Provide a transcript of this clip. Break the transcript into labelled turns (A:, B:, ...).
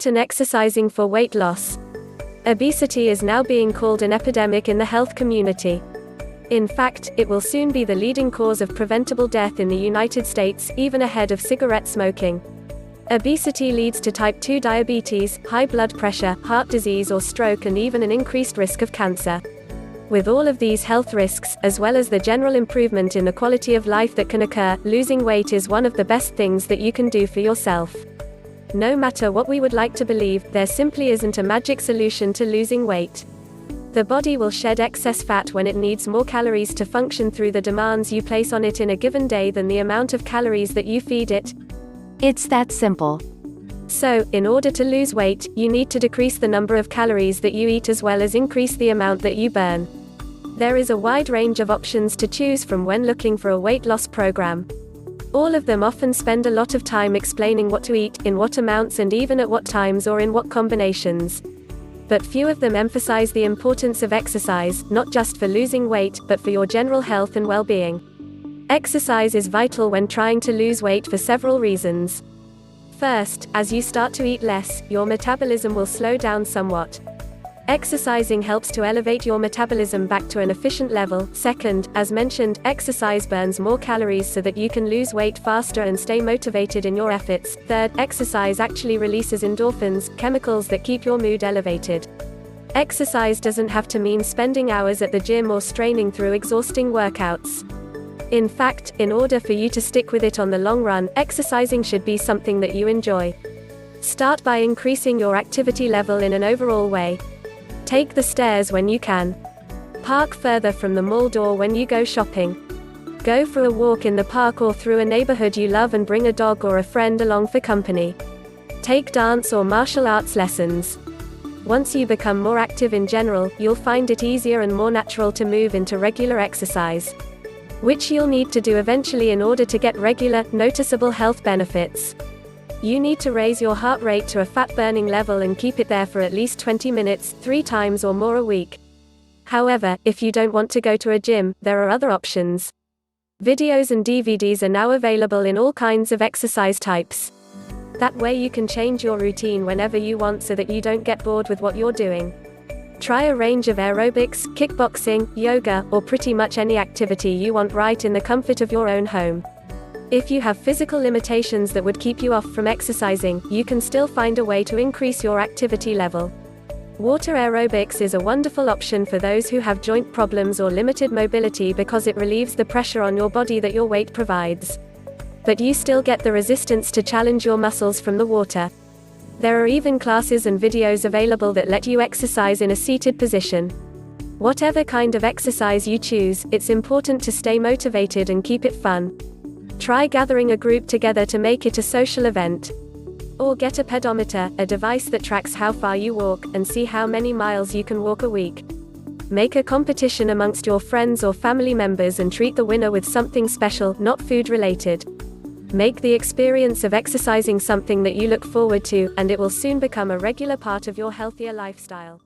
A: diet and exercising for weight loss. Obesity is now being called an epidemic in the health community. In fact, it will soon be the leading cause of preventable death in the United States, even ahead of cigarette smoking. Obesity leads to type 2 diabetes, high blood pressure, heart disease or stroke, and even an increased risk of cancer. With all of these health risks, as well as the general improvement in the quality of life that can occur, losing weight is one of the best things that you can do for yourself. No matter what we would like to believe, there simply isn't a magic solution to losing weight. The body will shed excess fat when it needs more calories to function through the demands you place on it in a given day than the amount of calories that you feed it.
B: It's that simple.
A: So, in order to lose weight, you need to decrease the number of calories that you eat as well as increase the amount that you burn. There is a wide range of options to choose from when looking for a weight loss program. All of them often spend a lot of time explaining what to eat, in what amounts, and even at what times or in what combinations. But few of them emphasize the importance of exercise, not just for losing weight, but for your general health and well-being. Exercise is vital when trying to lose weight for several reasons. First, as you start to eat less, your metabolism will slow down somewhat. Exercising helps to elevate your metabolism back to an efficient level. Second, as mentioned, exercise burns more calories so that you can lose weight faster and stay motivated in your efforts. Third, exercise actually releases endorphins, chemicals that keep your mood elevated. Exercise doesn't have to mean spending hours at the gym or straining through exhausting workouts. In fact, in order for you to stick with it on the long run, exercising should be something that you enjoy. Start by increasing your activity level in an overall way. Take the stairs when you can. Park further from the mall door when you go shopping. Go for a walk in the park or through a neighborhood you love and bring a dog or a friend along for company. Take dance or martial arts lessons. Once you become more active in general, you'll find it easier and more natural to move into regular exercise, which you'll need to do eventually in order to get regular, noticeable health benefits. You need to raise your heart rate to a fat-burning level and keep it there for at least 20 minutes, 3 times or more a week. However, if you don't want to go to a gym, there are other options. Videos and DVDs are now available in all kinds of exercise types. That way you can change your routine whenever you want so that you don't get bored with what you're doing. Try a range of aerobics, kickboxing, yoga, or pretty much any activity you want right in the comfort of your own home. If you have physical limitations that would keep you off from exercising, you can still find a way to increase your activity level. Water aerobics is a wonderful option for those who have joint problems or limited mobility because it relieves the pressure on your body that your weight provides. But you still get the resistance to challenge your muscles from the water. There are even classes and videos available that let you exercise in a seated position. Whatever kind of exercise you choose, it's important to stay motivated and keep it fun. Try gathering a group together to make it a social event. Or get a pedometer, a device that tracks how far you walk, and see how many miles you can walk a week. Make a competition amongst your friends or family members and treat the winner with something special, not food related. Make the experience of exercising something that you look forward to, and it will soon become a regular part of your healthier lifestyle.